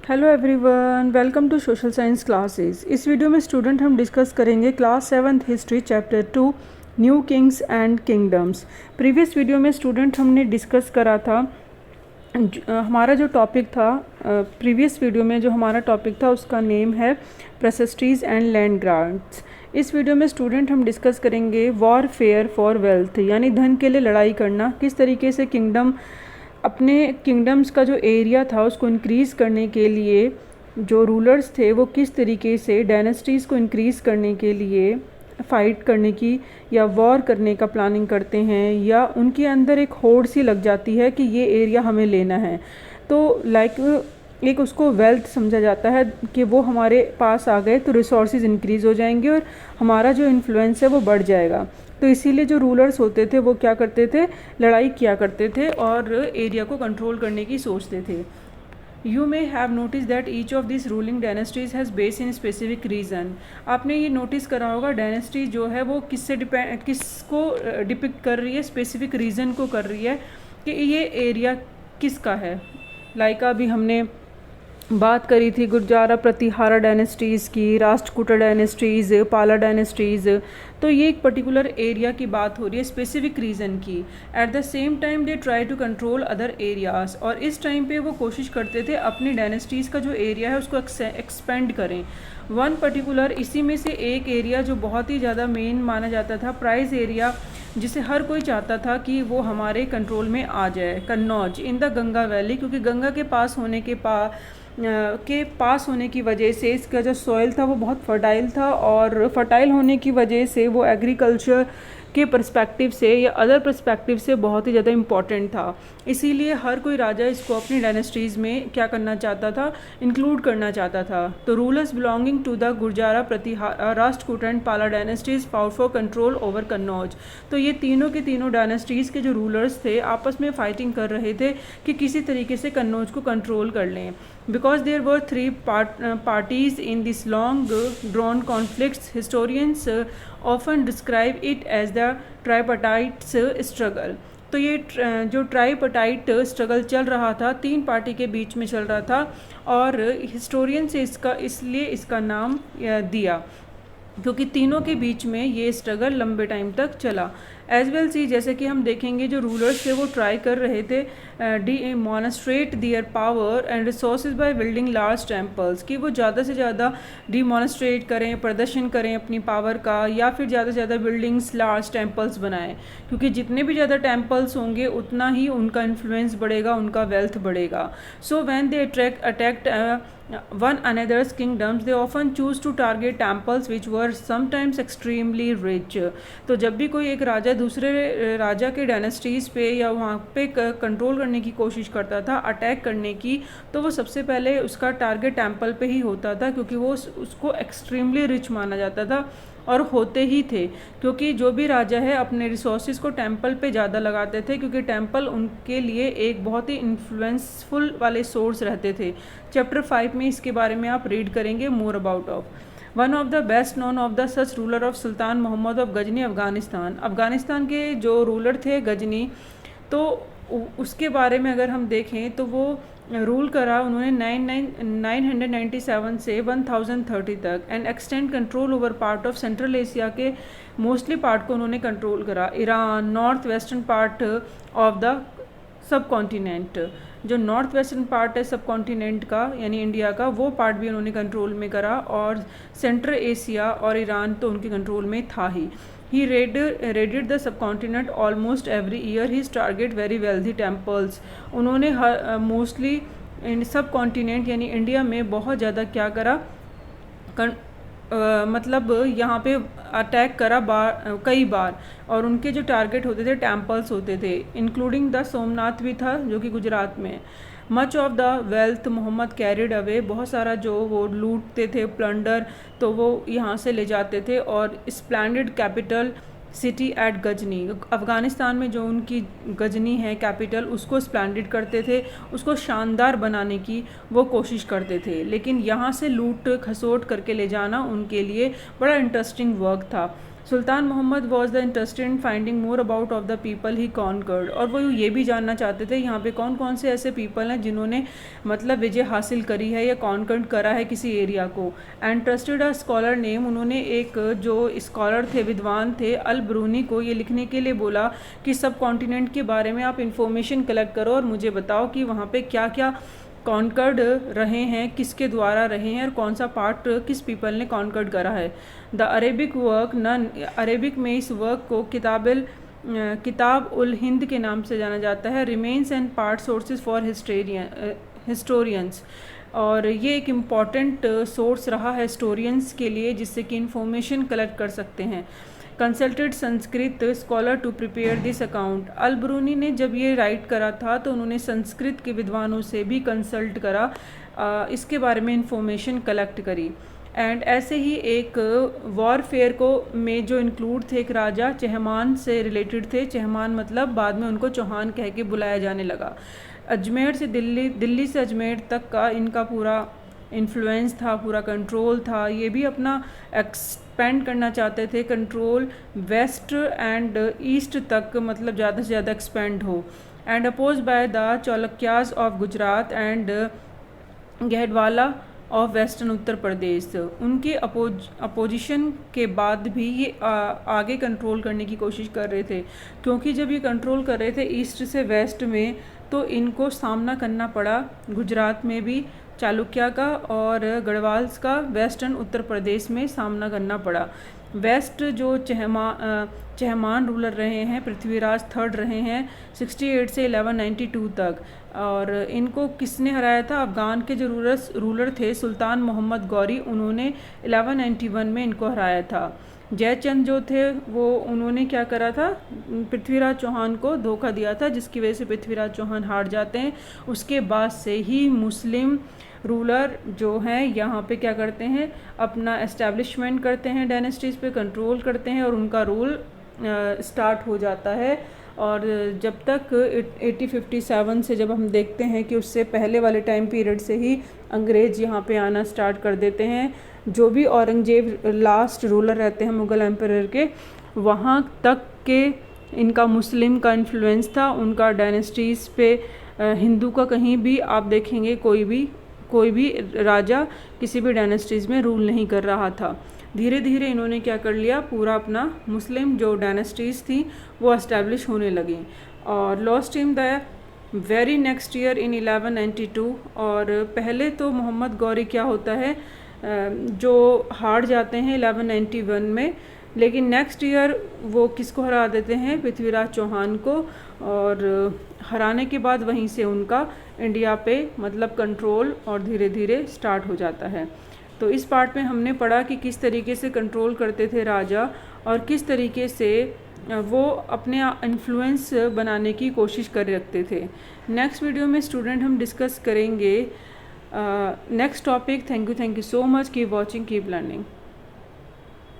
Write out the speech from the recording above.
Hello everyone, welcome to social science classes. इस video में student हम डिस्कस करेंगे class 7th history chapter 2 new kings and kingdoms. Previous video में student हमने discuss करा था हमारा जो टॉपिक था प्रीवियस वीडियो में जो हमारा टॉपिक था उसका नेम है प्रेसेस्टीज एंड लैंड ग्रांट्स। इस वीडियो में स्टूडेंट हम डिस्कस करेंगे वॉरफेयर फॉर वेल्थ, यानी धन के लिए लड़ाई करना, किस तरीके से किंगडम अपने किंगडम्स का जो एरिया था उसको इंक्रीज़ करने के लिए जो रूलर्स थे वो किस तरीके से डायनेस्टीज़ को इंक्रीज़ करने के लिए फ़ाइट करने की या वॉर करने का प्लानिंग करते हैं, या उनके अंदर एक होड़ सी लग जाती है कि ये एरिया हमें लेना है। तो एक उसको वेल्थ समझा जाता है कि वो हमारे पास आ गए तो रिसोर्सेज इंक्रीज़ हो जाएंगे और हमारा जो इन्फ्लुएंस है वो बढ़ जाएगा। तो इसीलिए जो रूलर्स होते थे वो क्या करते थे, लड़ाई किया करते थे और एरिया को कंट्रोल करने की सोचते थे। You may have notice that each of this ruling dynasties has base in specific reason. आपने ये नोटिस करा होगा डायनेस्टी जो है वो किसको डिपिक्ट कर रही है, स्पेसिफिक रीज़न को कर रही है कि ये एरिया किसका है। लाइक अभी हमने बात करी थी गुर्जारा प्रतिहारा डायनेस्टीज़ की, राष्ट्रकूटा डायनेस्टीज़, पाला डायनेस्टीज़। तो ये एक पर्टिकुलर एरिया की बात हो रही है, स्पेसिफिक रीज़न की। At the same time they try to control other areas, और इस टाइम पे वो कोशिश करते थे अपनी डायनेस्टीज़ का जो एरिया है उसको एक्सपेंड करें। वन पर्टिकुलर, इसी में से एक एरिया जो बहुत ही ज़्यादा मेन माना जाता था, प्राइज एरिया, जिसे हर कोई चाहता था कि वो हमारे कंट्रोल में आ जाए, Kannauj in the Ganga valley, क्योंकि गंगा के पास होने की वजह से इसका जो सॉइल था वो बहुत फर्टाइल था, और फर्टाइल होने की वजह से वो एग्रीकल्चर के पर्सपेक्टिव से या अदर पर्सपेक्टिव से बहुत ही ज़्यादा इम्पॉर्टेंट था। इसीलिए हर कोई राजा इसको अपनी डायनेस्टीज़ में क्या करना चाहता था, इंक्लूड करना चाहता था। तो rulers belonging to the Gurjara Pratihara, Rashtrakuta and Pala dynasties fought for control over Kannauj. तो ये तीनों के तीनों डायनेस्टीज़ के जो रूलर्स थे आपस में फाइटिंग कर रहे थे कि किसी तरीके से कन्नौज को कंट्रोल कर लें। Because there were three parties in this long drawn conflicts, historians often describe it as the tripartite struggle. तो ये जो ट्राईपार्टाइट स्ट्रगल चल रहा था, तीन पार्टी के बीच में चल रहा था, और हिस्टोरियन से इसलिए इसका नाम दिया क्योंकि तीनों के बीच में ये स्ट्रगल लंबे टाइम तक चला। एज वेल सी, जैसे कि हम देखेंगे जो रूलर्स थे वो ट्राई कर रहे थे demonstrate their power and resources by building large temples, कि वो ज़्यादा से ज़्यादा डिमॉन्स्ट्रेट करें, प्रदर्शन करें अपनी पावर का, या फिर ज़्यादा से ज़्यादा बिल्डिंग्स, लार्ज टेम्पल्स बनाएं, क्योंकि जितने भी ज़्यादा टेम्पल्स होंगे उतना ही उनका इन्फ्लुएंस बढ़ेगा, उनका वेल्थ बढ़ेगा। So when they attacked one another's kingdoms, they often choose to target temples which were sometimes extremely rich. तो जब भी कोई एक राजा दूसरे राजा के डायनेस्टीज़ पे या वहाँ पे कंट्रोल करने की कोशिश करता था, अटैक करने की, तो वो सबसे पहले उसका टारगेट टेम्पल पे ही होता था, क्योंकि वो उसको एक्सट्रीमली रिच माना जाता था, और होते ही थे, क्योंकि जो भी राजा है अपने रिसोर्सेज को टेंपल पे ज़्यादा लगाते थे, क्योंकि टेंपल उनके लिए एक बहुत ही इन्फ्लुएंसफुल वाले सोर्स रहते थे। चैप्टर 5 में इसके बारे में आप रीड करेंगे more about of. One of the best known of the such ruler of सुल्तान मोहम्मद ऑफ गजनी अफ़गानिस्तान। अफ़गानिस्तान के जो रूलर थे गजनी, तो उसके बारे में अगर हम देखें तो वो रूल करा उन्होंने 997 से 1030 तक, and extend control over part of central Asia के मोस्टली पार्ट को उन्होंने कंट्रोल करा। Iran, north western part of the sub continent, जो नॉर्थ वेस्टर्न पार्ट है सब कॉन्टिनेंट का यानी इंडिया का, वो पार्ट भी उन्होंने कंट्रोल में करा, और सेंट्रल एशिया और ईरान तो उनके कंट्रोल में था ही। He raided the subcontinent almost every year. His target very wealthy temples. उन्होंने मोस्टली सब कॉन्टिनेंट यानी इंडिया में बहुत ज़्यादा क्या करा, मतलब यहाँ पे अटैक करा कई बार, और उनके जो टारगेट होते थे टेम्पल्स होते थे, इंक्लूडिंग द सोमनाथ भी था जो कि गुजरात में। Much of the wealth Mohammad carried away, बहुत सारा जो वो लूटते थे, प्लंडर, तो वो यहाँ से ले जाते थे, और splendid capital city at Ghazni, Afghanistan में जो उनकी गजनी है कैपिटल, उसको स्प्लेंडेड करते थे, उसको शानदार बनाने की वो कोशिश करते थे, लेकिन यहाँ से लूट खसोट करके ले जाना उनके लिए बड़ा इंटरेस्टिंग वर्क था। Sultan Mohammad was the interested in finding more about of the people he conquered, और वो ये भी जानना चाहते थे यहाँ पे कौन कौन से ऐसे पीपल हैं जिन्होंने मतलब विजय हासिल करी है या कॉन्कर्ड करा है किसी एरिया को। And trusted a scholar name, उन्होंने एक जो स्कॉलर थे, विद्वान थे, अल ब्रूनी को ये लिखने के लिए बोला कि सब कॉन्टिनेंट के बारे में आप इंफॉर्मेशन कलेक्ट करो और मुझे बताओ कि वहाँ पे क्या क्या कॉन्कर्ड रहे हैं, किसके द्वारा रहे हैं और कौन सा पार्ट किस पीपल ने कॉन्कर्ड करा है। The Arabic work none, Arabic में इस वर्क को किताब उल हिंद के नाम से जाना जाता है। Remains and part sources for historians, और ये एक इम्पॉर्टेंट सोर्स रहा है हिस्टोरियंस के लिए जिससे कि इंफॉर्मेशन कलेक्ट कर सकते हैं। Consulted Sanskrit scholar to prepare this account, Al Biruni ने जब ये राइट करा था तो उन्होंने संस्कृत के विद्वानों से भी कंसल्ट करा, इसके बारे में इंफॉर्मेशन कलेक्ट करी। एंड ऐसे ही एक वॉरफेयर को में जो इंक्लूड थे, एक राजा चहमान से रिलेटेड थे। चहमान मतलब बाद में उनको चौहान कह के बुलाया जाने लगा। अजमेर से दिल्ली से अजमेर तक का इनका पूरा इन्फ्लुएंस था, पूरा कंट्रोल था। ये भी अपना एक्सपेंड करना चाहते थे, कंट्रोल वेस्ट एंड ईस्ट तक मतलब ज़्यादा से ज़्यादा एक्सपेंड हो। And opposed by the Chalukyas of Gujarat and Gahadavala of western Uttar Pradesh. उनके अपोजिशन के बाद भी ये आगे कंट्रोल करने की कोशिश कर रहे थे, क्योंकि जब ये कंट्रोल कर रहे थे ईस्ट से वेस्ट में तो इनको सामना करना पड़ा गुजरात में भी चालुक्य का और गढ़वाल्स का वेस्टर्न उत्तर प्रदेश में सामना करना पड़ा। वेस्ट जो चहमान रूलर रहे हैं, पृथ्वीराज थर्ड रहे हैं 68 से 1192 तक, और इनको किसने हराया था? अफ़गान के जो रूलर थे सुल्तान मोहम्मद गौरी, उन्होंने 1191 में इनको हराया था। जयचंद जो थे वो उन्होंने क्या करा था, पृथ्वीराज चौहान को धोखा दिया था, जिसकी वजह से पृथ्वीराज चौहान हार जाते हैं। उसके बाद से ही मुस्लिम रूलर जो हैं यहाँ पे क्या करते हैं, अपना एस्टैब्लिशमेंट करते हैं, डायनेस्टीज़ पे कंट्रोल करते हैं और उनका रूल स्टार्ट हो जाता है। और जब तक 1857 से जब हम देखते हैं कि उससे पहले वाले टाइम पीरियड से ही अंग्रेज़ यहाँ पे आना स्टार्ट कर देते हैं। जो भी औरंगजेब लास्ट रूलर रहते हैं मुग़ल एम्परर के, वहाँ तक के इनका मुस्लिम का इन्फ्लुएंस था, उनका डायनेस्टीज़ पे हिंदू का कहीं भी आप देखेंगे कोई भी राजा किसी भी डायनेस्टीज़ में रूल नहीं कर रहा था। धीरे धीरे इन्होंने क्या कर लिया, पूरा अपना मुस्लिम जो डायनेस्टीज़ थी वो एस्टैब्लिश होने लगी और lost in the very next year in 1192। और पहले तो मोहम्मद गौरी क्या होता है जो हार जाते हैं 1191 में, लेकिन नेक्स्ट ईयर वो किसको हरा देते हैं, पृथ्वीराज चौहान को, और हराने के बाद वहीं से उनका इंडिया पे मतलब कंट्रोल और धीरे धीरे स्टार्ट हो जाता है। तो इस पार्ट में हमने पढ़ा कि किस तरीके से कंट्रोल करते थे राजा और किस तरीके से वो अपने इन्फ्लुएंस बनाने की कोशिश कर रखते थे। नेक्स्ट वीडियो में स्टूडेंट हम डिस्कस करेंगे next topic. Thank you so much, keep watching, keep learning.